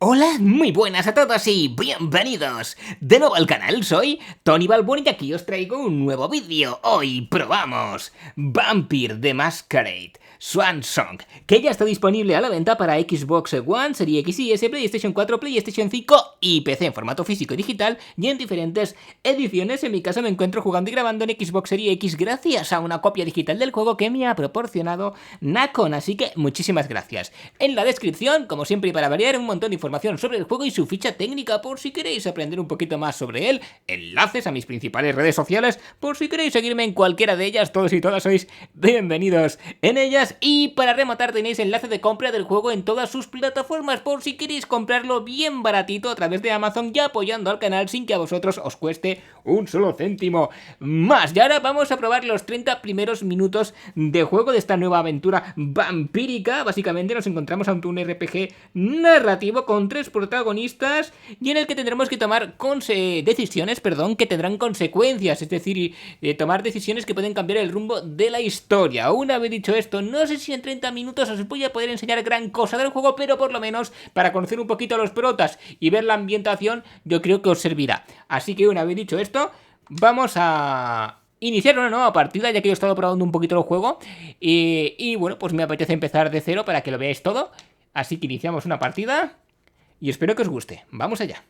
Hola, muy buenas a todos y bienvenidos de nuevo al canal. Soy Tony Balboni y aquí os traigo un nuevo vídeo. Hoy probamos Vampire the Masquerade Swan Song, que ya está disponible a la venta para Xbox One, Serie X y S, PlayStation 4, PlayStation 5 y PC en formato físico y digital y en diferentes ediciones. En mi caso me encuentro jugando y grabando en Xbox Serie X gracias a una copia digital del juego que me ha proporcionado Nacon, así que muchísimas gracias. En la descripción, como siempre y para variar, un montón de información sobre el juego y su ficha técnica por si queréis aprender un poquito más sobre él, enlaces a mis principales redes sociales por si queréis seguirme en cualquiera de ellas, todos y todas sois bienvenidos en ellas, y para rematar tenéis enlace de compra del juego en todas sus plataformas por si queréis comprarlo bien baratito a través de Amazon y apoyando al canal sin que a vosotros os cueste un solo céntimo más. Y ahora vamos a probar los 30 primeros minutos de juego de esta nueva aventura vampírica. Básicamente nos encontramos ante un RPG narrativo con 3 protagonistas y en el que tendremos que tomar decisiones que tendrán consecuencias, es decir, tomar decisiones que pueden cambiar el rumbo de la historia. Una vez dicho esto, no sé si en 30 minutos os voy a poder enseñar gran cosa del juego, pero por lo menos para conocer un poquito a los protas y ver la ambientación, yo creo que os servirá. Así que una vez dicho esto, vamos a iniciar una nueva partida, ya que yo he estado probando un poquito el juego y bueno, pues me apetece empezar de cero para que lo veáis todo. Así que iniciamos una partida y espero que os guste. Vamos allá.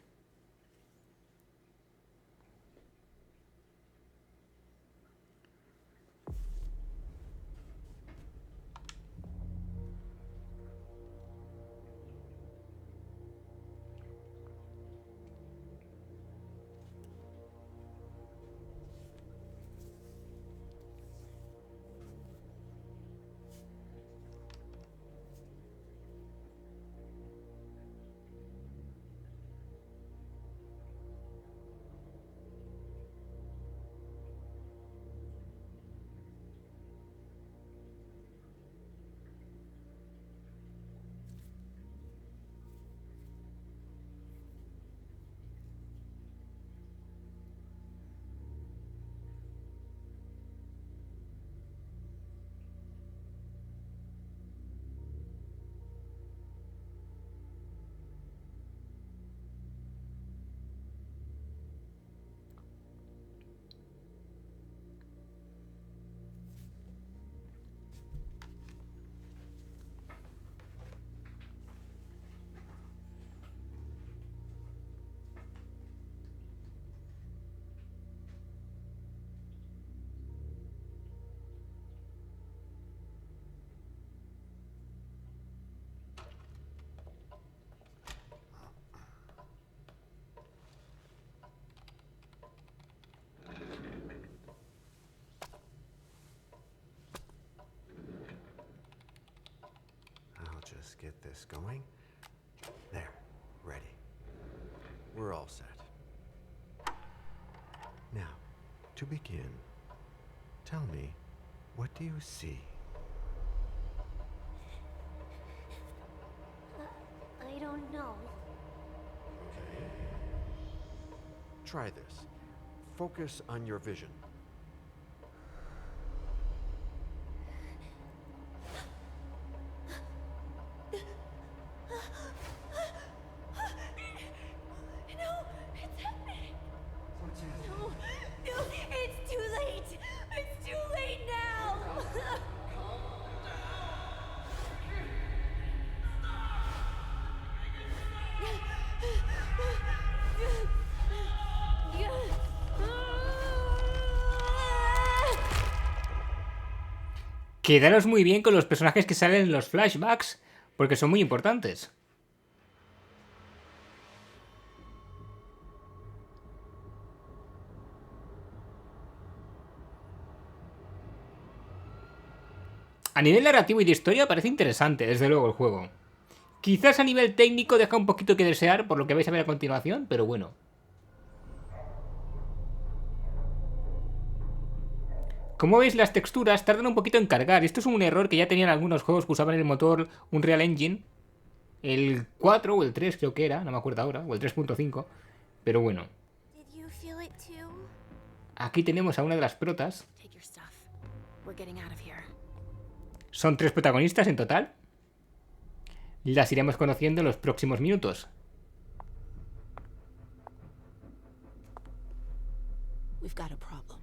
Just get this going. There, ready. We're all set. Now, to begin, tell me, what do you see? I don't know. Okay. Try this. Focus on your vision. Quedaros muy bien con los personajes que salen en los flashbacks, porque son muy importantes. A nivel narrativo y de historia parece interesante, desde luego, el juego. Quizás a nivel técnico deja un poquito que desear, por lo que vais a ver a continuación, pero bueno. Como veis, las texturas tardan un poquito en cargar. Esto es un error que ya tenían algunos juegos que usaban el motor Unreal Engine. El 4 o el 3 creo que era, no me acuerdo ahora, o el 3.5. Pero bueno. Aquí tenemos a una de las protas. Son 3 protagonistas en total. Las iremos conociendo en los próximos minutos. we've got a problem.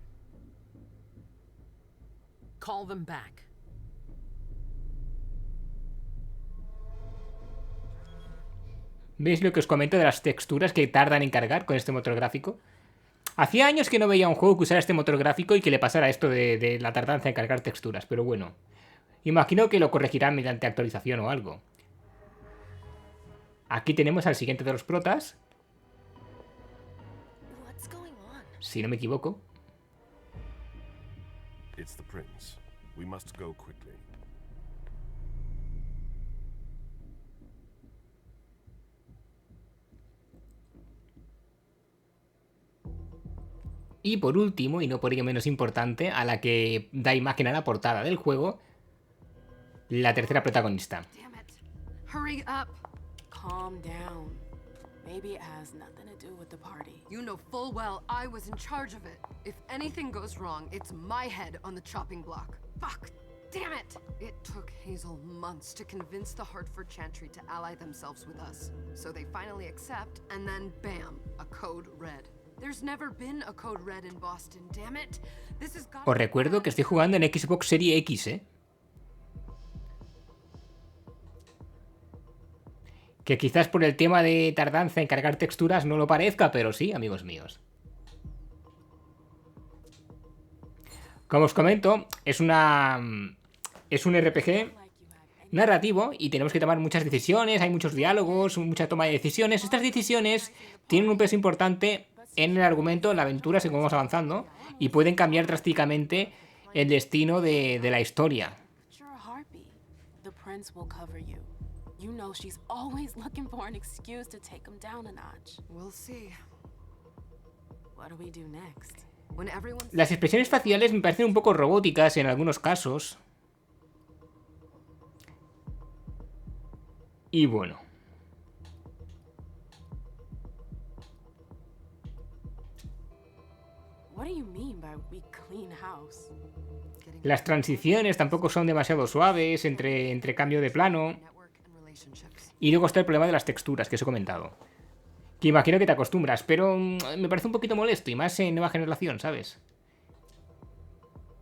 Call them back. ¿Veis lo que os comento de las texturas que tardan en cargar con este motor gráfico? Hacía años que no veía un juego que usara este motor gráfico y que le pasara esto de la tardanza en cargar texturas, pero bueno. Imagino que lo corregirán mediante actualización o algo. Aquí tenemos al siguiente de los protas, What's going on? si no me equivoco. It's the prince. We must go quickly. Y por último, y no por ello menos importante, a la que da imagen a la portada del juego, la tercera protagonista. Damn it. Hurry up. Calm down. Maybe it has nothing to do with the party. You know full well I was in charge of it. If anything goes wrong, it's my head on the chopping block. Fuck! Damn it! It took Hazel months to convince the Hartford Chantry to ally themselves with us. So they finally accept, and then bam, a code red. There's never been a code red in Boston, damn it! This has got. Os recuerdo que estoy jugando en Xbox Series X, ¿eh? Que quizás por el tema de tardanza en cargar texturas no lo parezca, pero sí, amigos míos. Como os comento, es un RPG narrativo y tenemos que tomar muchas decisiones, hay muchos diálogos, mucha toma de decisiones. Estas decisiones tienen un peso importante en el argumento, en la aventura, según vamos avanzando, y pueden cambiar drásticamente el destino de la historia. You're a harpy. The prince will cover you. You know she's always looking for an excuse to take him down a notch. We'll see. What do we do next? When everyone's. Las expresiones faciales me parecen un poco robóticas en algunos casos. Y bueno. What do you mean by we clean house? Las transiciones tampoco son demasiado suaves entre cambio de plano. Network and relationships. Y luego está el problema de las texturas que os he comentado. Que imagino que te acostumbras, pero me parece un poquito molesto y más en nueva generación, ¿sabes?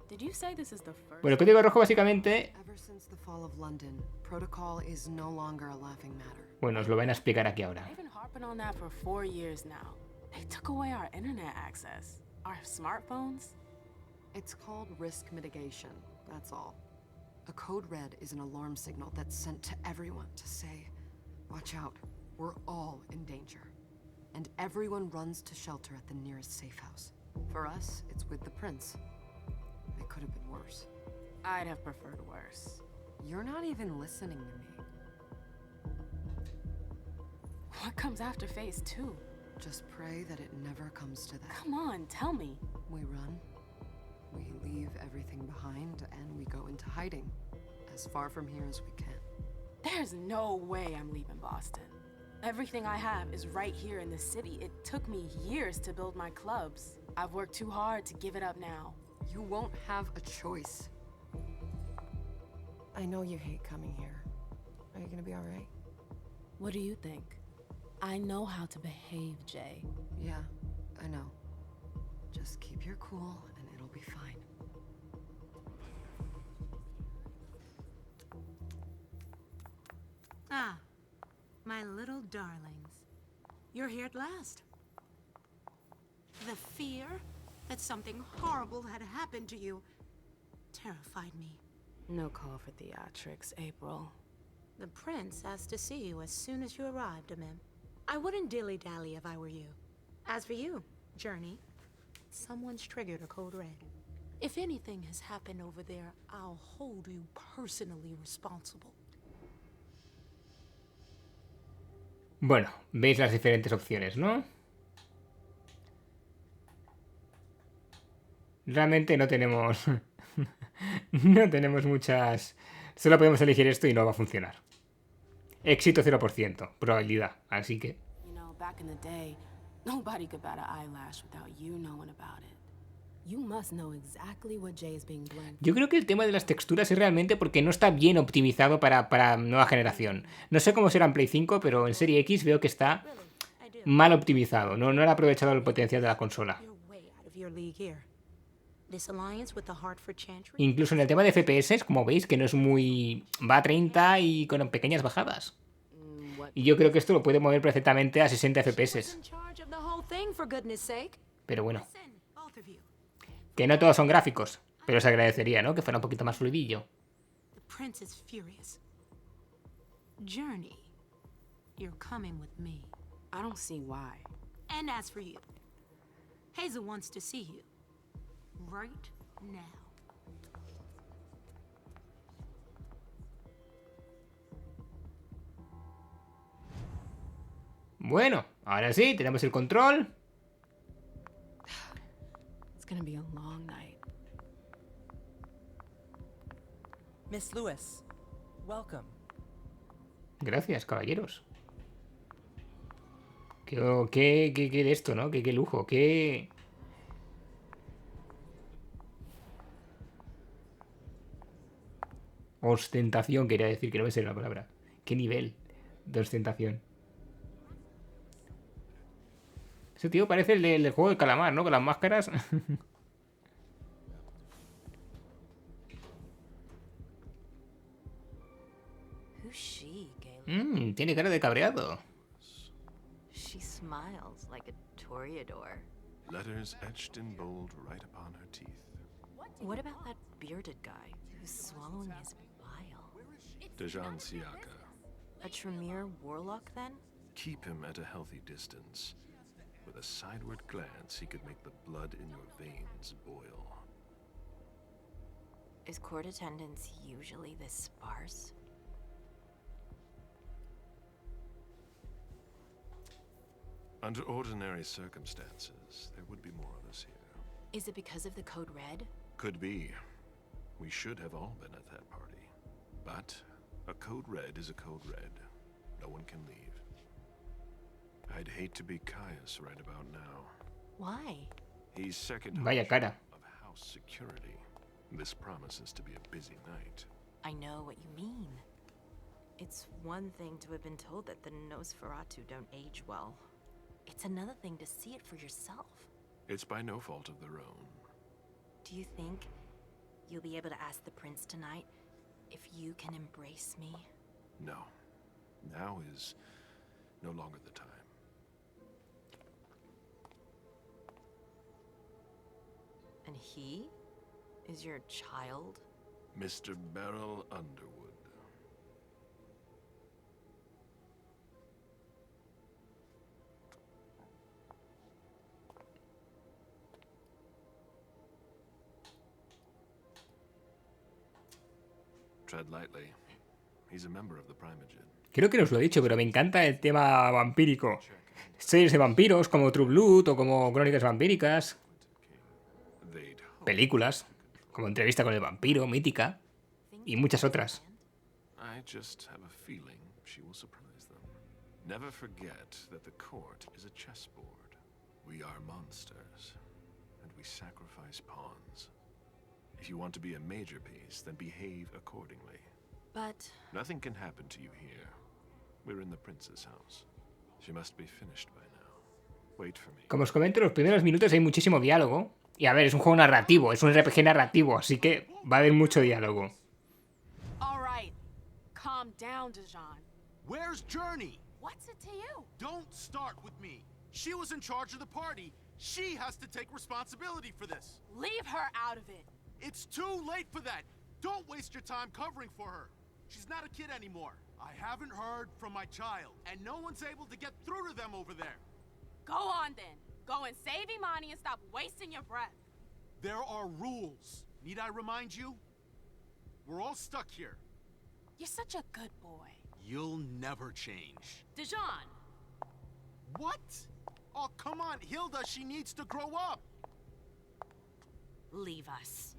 Did you say this is the first? Bueno, el código rojo básicamente... Ever since the fall of London, protocol is no longer a laughing matter. Bueno, os lo van a explicar aquí ahora. They've been harping on that for 4 years now. They took away our internet access. Our smartphones. It's called risk mitigation, that's all. A code red is an alarm signal that's sent to everyone to say, watch out, we're all in danger. And everyone runs to shelter at the nearest safe house. For us, it's with the prince. It could have been worse. I'd have preferred worse. You're not even listening to me. What comes after phase 2? Just pray that it never comes to that. Come on, tell me. We run, we leave everything behind, and we go into hiding. As far from here as we can. There's no way I'm leaving Boston. Everything I have is right here in the city. It took me years to build my clubs. I've worked too hard to give it up now. You won't have a choice. I know you hate coming here. Are you gonna be alright? What do you think? I know how to behave, Jay. Yeah, I know. Just keep your cool and it'll be fine. Ah, my little darlings. You're here at last. The fear that something horrible had happened to you terrified me. No call for theatrics, April. The prince asked to see you as soon as you arrived, Amim. I wouldn't dilly-dally if I were you. As for you, Journey, someone's triggered a code red. If anything has happened over there, I'll hold you personally responsible. Bueno, veis las diferentes opciones, ¿no? Realmente no tenemos... no tenemos muchas... Solo podemos elegir esto y no va a funcionar. Éxito 0%, probabilidad, así que... You know, back in the day, nobody could bat an eyelash without you knowing about it. You must know exactly what Jay is being blamed. Yo creo que el tema de las texturas es realmente porque no está bien optimizado para nueva generación. No sé cómo será en Play 5, pero en Serie X veo que está I do. mal optimizado. No han aprovechado el potencial de la consola. You're way out of your league here. This alliance with the Hartford Chantry. Incluso en el tema de FPS, como veis, que no es muy... va a 30 y con pequeñas bajadas. Y yo creo que esto lo puede mover perfectamente a 60 FPS. In charge of the whole thing, for goodness sake. Pero bueno, Listen, both of you. que no todos son gráficos. Pero se agradecería, ¿no? Que fuera un poquito más fluidillo. The prince is furious. Journey, you're coming with me. I don't see why. And as for you, Hazel wants to see you. Right now. Bueno, ahora sí, tenemos el control. It's gonna be a long night. Miss Lewis, welcome. Gracias, caballeros. Qué de esto, ¿no? Qué lujo, qué... Ostentación, quería decir, que no me sé la palabra. ¿Qué nivel de ostentación? Ese tío parece el del juego de calamar, ¿no? Con las máscaras. Who's she, Galen? Tiene cara de cabreado. She smiles like a toreador. Letters etched in bold right upon her teeth. What about that bearded guy who's swallowing his bile? Dejan Siaka. A Tremere warlock, then? Keep him at a healthy distance. With a sideward glance, he could make the blood in your veins boil. Is court attendance usually this sparse? Under ordinary circumstances, there would be more of us here. Is it because of the Code Red? Could be. We should have all been at that party. But a Code Red is a Code Red. No one can leave. I'd hate to be Caius right about now. Why? He's second Vaya cara. of house security. This promises to be a busy night. I know what you mean. It's one thing to have been told that the Nosferatu don't age well. It's another thing to see it for yourself. It's by no fault of their own. Do you think you'll be able to ask the prince tonight if you can embrace me? No. Now is no longer the time. And he is your child? Mr. Beryl Underwood. Tread lightly. He's a member of the Primogen. Creo que no os lo he dicho, pero me encanta el tema vampírico. Series de vampiros como True Blood o como Crónicas Vampíricas. They'd hope. Películas como Entrevista con el Vampiro, Mítica y muchas otras. I just have a feeling she will surprise them. Never forget that the court is a chessboard. We are monsters, and we sacrifice pawns. If you want to be a major piece, then behave accordingly. But Nothing can happen to you here. We're in the prince's house. She must be finished by now. Wait for me. Como os comento, en los primeros minutos hay muchísimo diálogo. Y a ver, es un juego narrativo, es un RPG narrativo, así que va a haber mucho diálogo. All right. Calm down, Dejan. Where's Journey? What's it to you? Don't start with me. She was in charge of the party. She has to take responsibility for this. Leave her out of it. It's too late for that. Don't waste your time covering for her. She's not a kid anymore. I haven't heard from my child, and no one's able to get through to them over there. Go on then. Go and save Imani and stop wasting your breath. There are rules. Need I remind you? We're all stuck here. You're such a good boy. You'll never change. Dejan! What? Oh, come on, Hilda, she needs to grow up. leave us.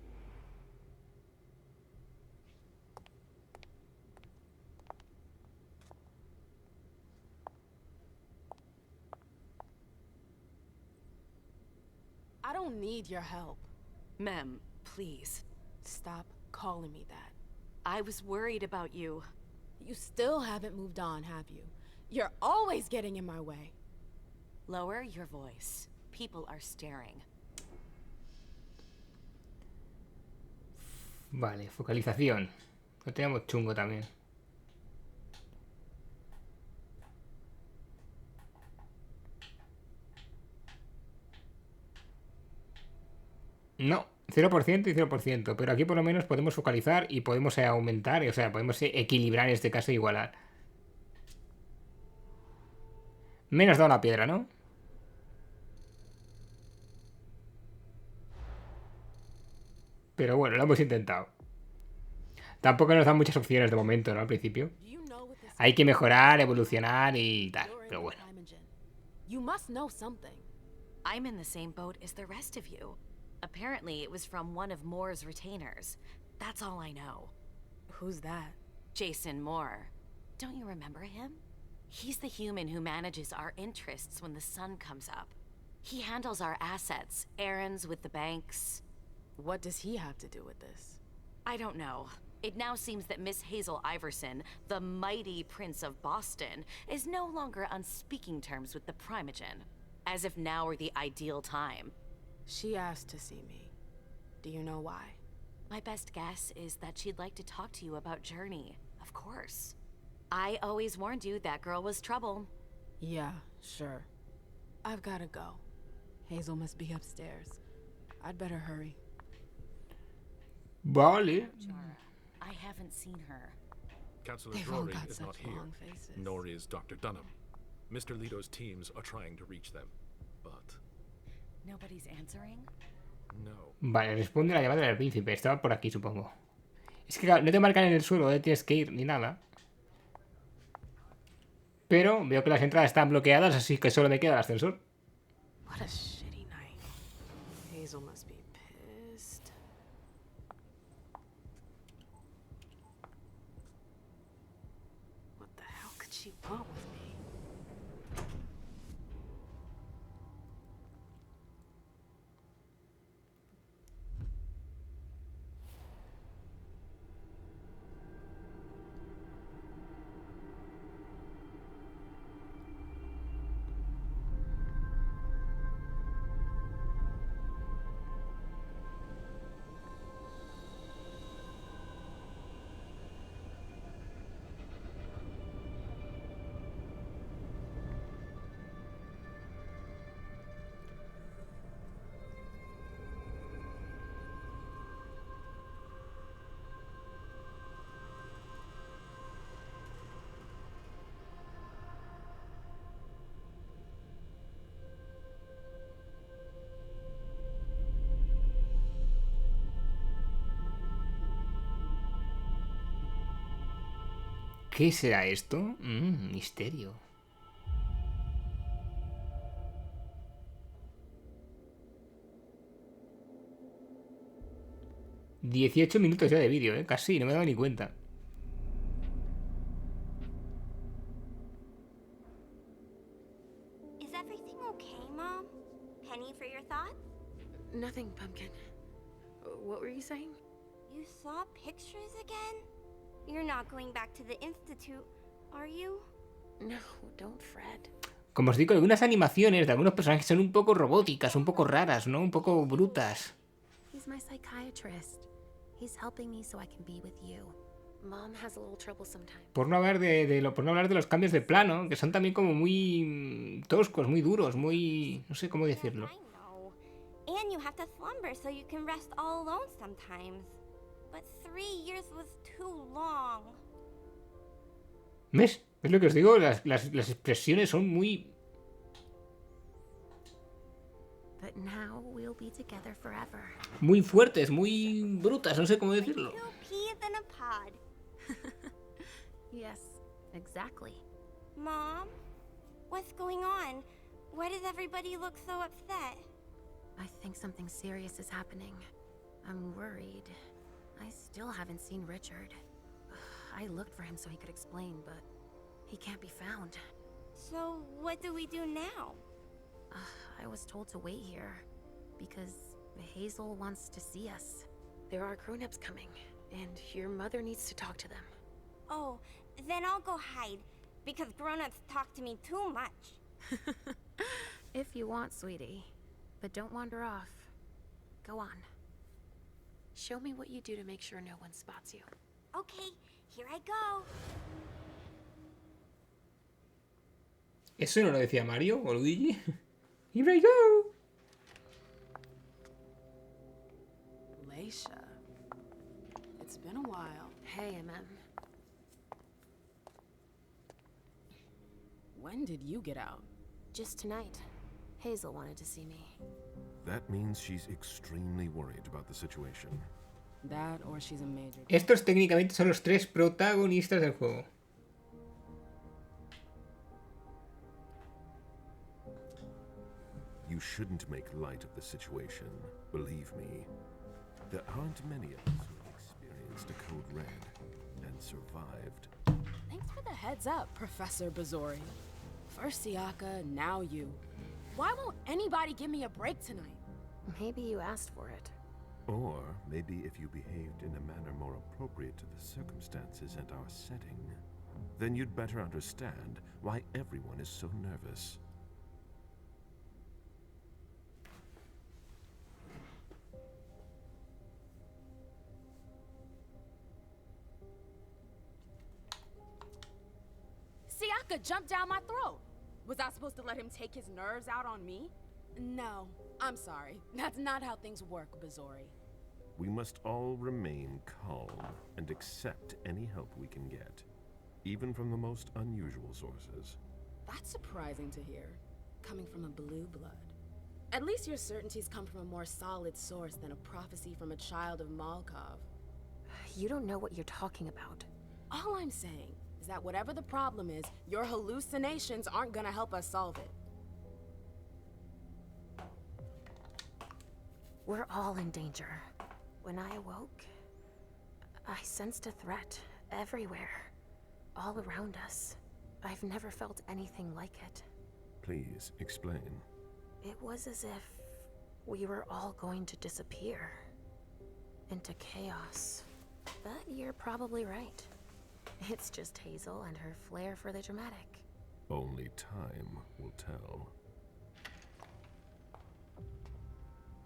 I don't need your help. Mem, please. Stop calling me that. I was worried about you. You still haven't moved on, have you? You're always getting in my way. Lower your voice. People are staring. Vale, focalización. Lo tenemos chungo también. No, 0% y 0%. Pero aquí por lo menos podemos focalizar y podemos aumentar. O sea, podemos equilibrar en este caso e igualar. Menos da una piedra, ¿no? Pero bueno, lo hemos intentado. Tampoco nos dan muchas opciones de momento, ¿no? Al principio. Hay que mejorar, evolucionar y tal. Pero bueno. You must know something. I'm in the same boat as the rest of you. Apparently, it was from one of Moore's retainers. That's all I know. Who's that? Jason Moore. Don't you remember him? He's the human who manages our interests when the sun comes up. He handles our assets, errands with the banks. What does he have to do with this? I don't know. It now seems that Miss Hazel Iverson, the mighty Prince of Boston, is no longer on speaking terms with the Primogen. As if now were the ideal time. She asked to see me. Do you know why? My best guess is that she'd like to talk to you about Journey, of course. I always warned you that girl was trouble. Yeah, sure. I've gotta go. Hazel must be upstairs. I'd better hurry. Vale. I haven't seen her. Councillor They've all Drury got is such not here, long faces. nor is Dr. Dunham. Mr. Leto's teams are trying to reach them, but Nobody's answering? no. Vale, responde la llamada del príncipe. Estaba por aquí, supongo. Es que claro, no te marcan en el suelo donde tienes que ir ni nada. Pero veo que las entradas están bloqueadas, así que solo me queda el ascensor. What a shitty night. Hazel must be pissed. What the hell could she want with me? ¿Qué será esto? Misterio. $18 minutos ya de vídeo, casi, no me he dado ni cuenta. Is everything okay, Mom? Penny for your thoughts? Nothing, Pumpkin. What were you saying? You saw pictures again? You're not going back to the Institute, are you? No, don't fret. Como os digo, algunas animaciones de algunos personajes son un poco robóticas, un poco raras, ¿no? Un poco brutas. He's my psychiatrist. He's helping me so I can be with you. Mom has a little trouble sometimes. Por no hablar por no hablar de los cambios de plano, que son también como muy toscos, muy duros, muy... no sé cómo decirlo. I know. And you have to slumber so you can rest all alone sometimes. But 3 years was too long. ¿Ves? Es lo que os digo, las expresiones son muy... But now we'll be together forever. muy fuertes, muy brutas, no sé cómo decirlo. Two peas in a pod. Yes, exactly. Mom? What's going on? Why does everybody look so upset? I think something serious is happening. I'm worried. I still haven't seen Richard. I looked for him so he could explain, but he can't be found. So, what do we do now? I was told to wait here because Hazel wants to see us. There are grown-ups coming, and your mother needs to talk to them. Oh, then I'll go hide, because grown-ups talk to me too much. If you want, sweetie. But don't wander off. Go on. Show me what you do to make sure no one spots you. Okay, here I go. ¿Eso no lo decía Mario o Luigi? Here I go. Leisha. It's been a while. Hey, MM. When did you get out? Just tonight. Hazel wanted to see me. That means she's extremely worried about the situation. That or she's a major. Estos técnicamente son los 3 protagonistas del juego. You shouldn't make light of the situation. Believe me, there aren't many of us who have experienced a code red and survived. Thanks for the heads up, Professor Bazori. First Siaka, now you. Why won't anybody give me a break tonight? Maybe you asked for it. Or maybe if you behaved in a manner more appropriate to the circumstances and our setting, then you'd better understand why everyone is so nervous. Siaka jumped down my throat. Was I supposed to let him take his nerves out on me? No, I'm sorry. That's not how things work, Bazori. We must all remain calm and accept any help we can get, even from the most unusual sources. That's surprising to hear, coming from a blue blood. At least your certainties come from a more solid source than a prophecy from a child of Malkov. You don't know what you're talking about. All I'm saying is that whatever the problem is, your hallucinations aren't gonna help us solve it. We're all in danger. When I awoke, I sensed a threat everywhere, all around us. I've never felt anything like it. Please explain. It was as if we were all going to disappear into chaos. But you're probably right. It's just Hazel and her flair for the dramatic. Only time will tell.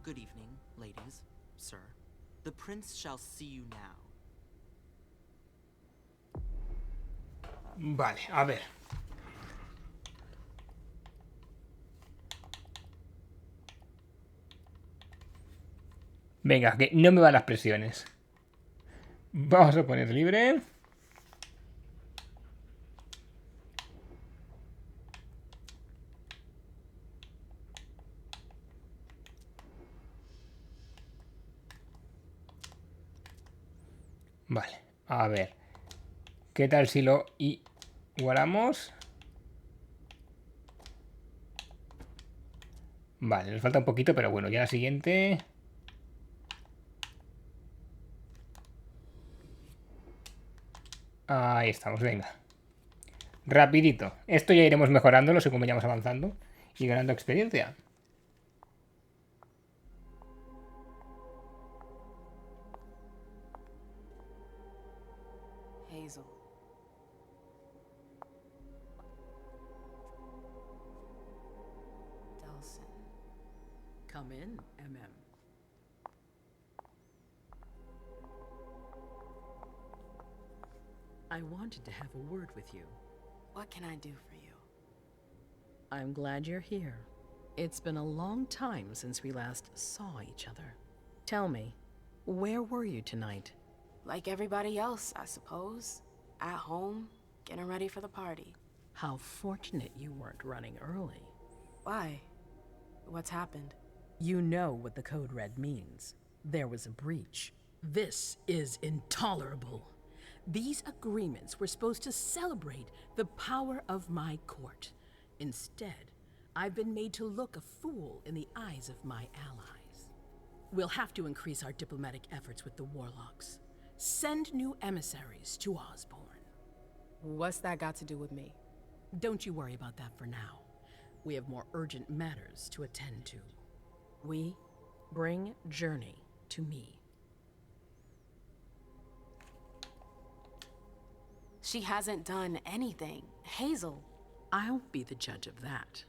Good evening, ladies, sir. The prince shall see you now. Vale, a ver. Venga, que no me van las presiones. Vamos a poner libre. Vale, a ver. ¿Qué tal si lo igualamos? Vale, nos falta un poquito, pero bueno, ya la siguiente. Ahí estamos, venga. Rapidito. Esto ya iremos mejorándolo según vayamos avanzando y ganando experiencia. Hazel. Delsin. Come in, MM. I wanted to have a word with you. What can I do for you? I'm glad you're here. It's been a long time since we last saw each other. Tell me, where were you tonight? Like everybody else, I suppose. At home, getting ready for the party. How fortunate you weren't running early. Why? What's happened? You know what the Code Red means. There was a breach. This is intolerable. These agreements were supposed to celebrate the power of my court. Instead, I've been made to look a fool in the eyes of my allies. We'll have to increase our diplomatic efforts with the Warlocks. Send new emissaries to Osborn. What's that got to do with me? Don't you worry about that for now. We have more urgent matters to attend to. We? Bring Journey to me. She hasn't done anything. Hazel. I'll be the judge of that.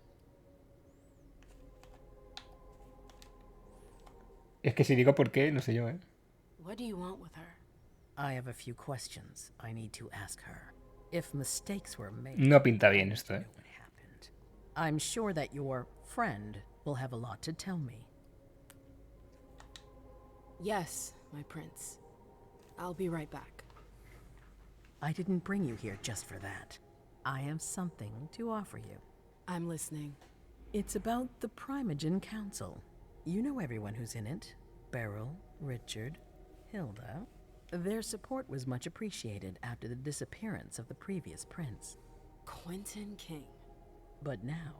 Es que si digo por qué, no sé yo, ¿eh? What do you want with her? I have a few questions I need to ask her. If mistakes were made, No pinta bien esto, ¿eh? I'm sure that your friend will have a lot to tell me. Yes, my prince. I'll be right back. I didn't bring you here just for that. I have something to offer you. I'm listening. It's about the Primogen Council. You know everyone who's in it. Beryl, Richard, Hilda. Their support was much appreciated after the disappearance of the previous prince. Quentin King. But now,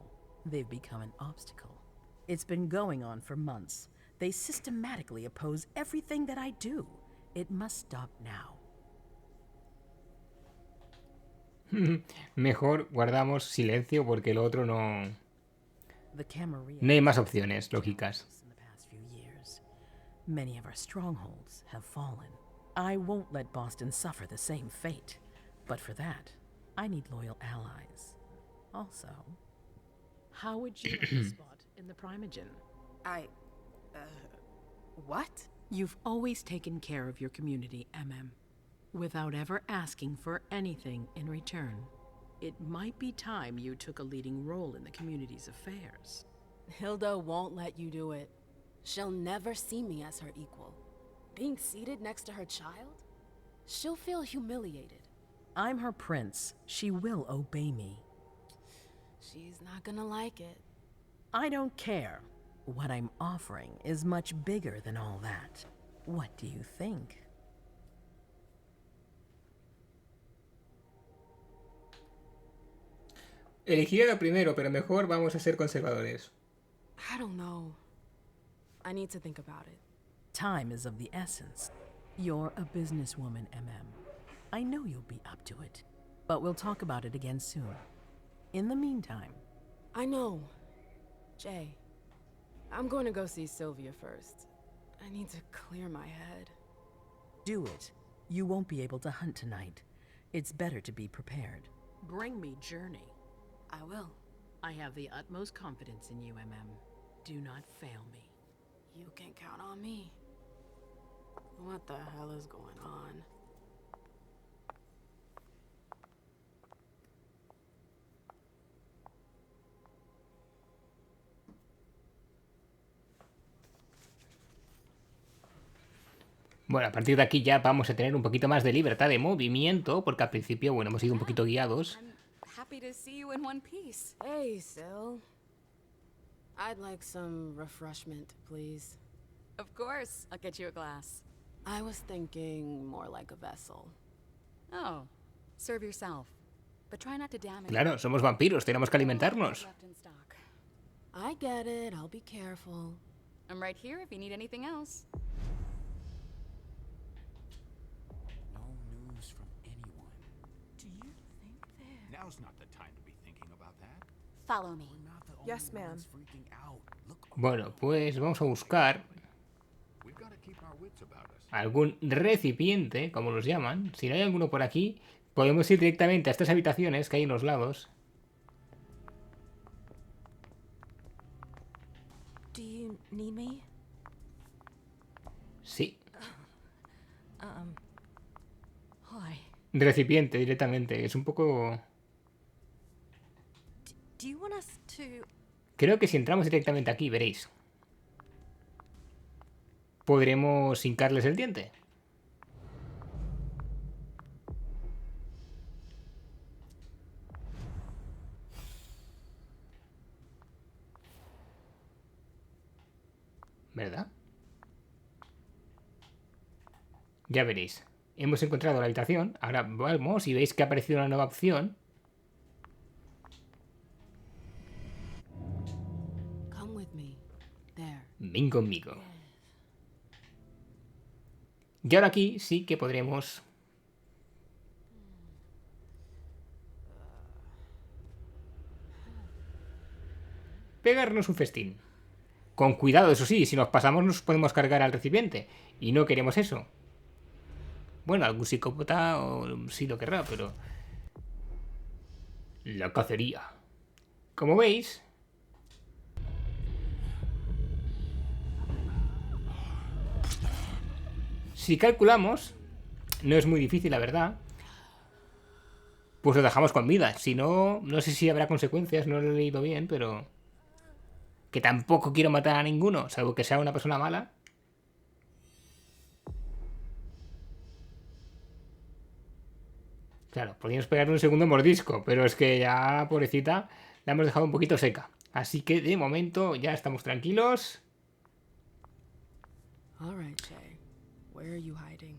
they've become an obstacle. It's been going on for months. They systematically oppose everything that I do. It must stop now. Mejor guardamos silencio porque el otro no... The Camarilla No hay más opciones lógicas. in the past few years. Many of our strongholds have fallen. I won't let Boston suffer the same fate. But for that, I need loyal allies. Also, how would you like a spot in the Primogen? What? You've always taken care of your community, MM, without ever asking for anything in return. It might be time you took a leading role in the community's affairs. Hilda won't let you do it. She'll never see me as her equal. Being seated next to her child? She'll feel humiliated. I'm her prince. She will obey me. She's not gonna like it. I don't care. What I'm offering is much bigger than all that. What do you think? Elegiría lo primero, pero mejor vamos a ser conservadores. I don't know. I need to think about it. Time is of the essence. You're a businesswoman, MM. I know you'll be up to it. But we'll talk about it again soon. In the meantime... I know. Jay, I'm going to go see Sylvia first. I need to clear my head. Do it. You won't be able to hunt tonight. It's better to be prepared. Bring me Journey. I will. I have the utmost confidence in you, MM. Do not fail me. You can count on me. What the hell is going on? Bueno, a partir de aquí ya vamos a tener un poquito más de libertad de movimiento, porque al principio, bueno, hemos ido un poquito guiados. Happy to see you in one piece. Hey, Syl. I'd like some refreshment, please. Of course, I'll get you a glass. I was thinking more like a vessel. Oh, serve yourself. But try not to damage. Claro, somos vampiros, tenemos que alimentarnos. Left in stock. I get it, I'll be careful. I'm right here if you need anything else. No news from anyone. Do you think they're... Now's not the time to be thinking about that. Follow me. We're not the only Yes, ma'am. ones freaking out. Look, Bueno, pues vamos a buscar we've got to keep our wits about us. algún recipiente, como los llaman. Si no hay alguno por aquí, podemos ir directamente a estas habitaciones que hay en los lados. Do you need me? Sí, Hi. recipiente directamente. Es un poco... Do you want us to... Creo que si entramos directamente aquí, veréis. Podremos hincarles el diente. ¿Verdad? Ya veréis. Hemos encontrado la habitación. Ahora vamos y veis que ha aparecido una nueva opción. Come with me. There. Ven conmigo. Y ahora aquí sí que podremos... pegarnos un festín. Con cuidado, eso sí, si nos pasamos nos podemos cargar al recipiente. Y no queremos eso. Bueno, algún psicópata sí lo querrá, pero... La cacería. Como veis... si calculamos, no es muy difícil, la verdad, pues lo dejamos con vida. Si no, no sé si habrá consecuencias, no lo he leído bien, pero... que tampoco quiero matar a ninguno, salvo que sea una persona mala. Claro, podríamos pegarle un segundo mordisco, pero es que ya, pobrecita, la hemos dejado un poquito seca. Así que de momento ya estamos tranquilos. All right, Shay. Where are you hiding?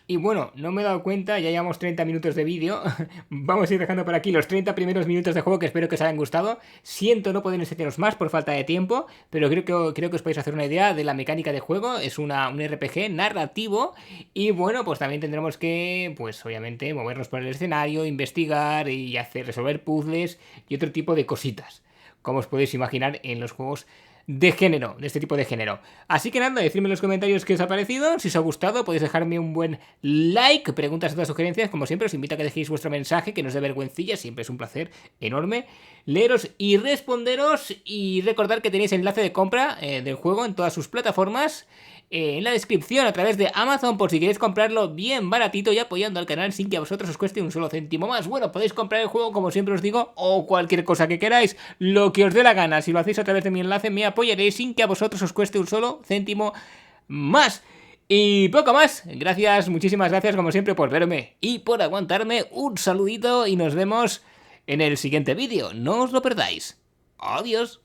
Y bueno, no me he dado cuenta, ya llevamos 30 minutos de vídeo. Vamos a ir dejando por aquí los 30 primeros minutos de juego, que espero que os hayan gustado. Siento no poder enseñaros más por falta de tiempo, pero creo que os podéis hacer una idea de la mecánica de juego. Es un RPG narrativo y bueno, pues también tendremos que, pues obviamente, movernos por el escenario, investigar y resolver puzzles y otro tipo de cositas, como os podéis imaginar en los juegos de género, de este tipo de género. Así que nada, decidme en los comentarios qué os ha parecido. Si os ha gustado, podéis dejarme un buen like, preguntas y otras sugerencias. Como siempre, os invito a que dejéis vuestro mensaje, que no os dé vergüencilla, siempre es un placer enorme leeros y responderos. Y recordad que tenéis enlace de compra del juego en todas sus plataformas en la descripción a través de Amazon, por si queréis comprarlo bien baratito y apoyando al canal sin que a vosotros os cueste un solo céntimo más. Bueno, podéis comprar el juego, como siempre os digo, o cualquier cosa que queráis, lo que os dé la gana. Si lo hacéis a través de mi enlace, me apoyaréis sin que a vosotros os cueste un solo céntimo más. Y poco más. Gracias, muchísimas gracias como siempre por verme y por aguantarme. Un saludito y nos vemos en el siguiente vídeo. No os lo perdáis. Adiós.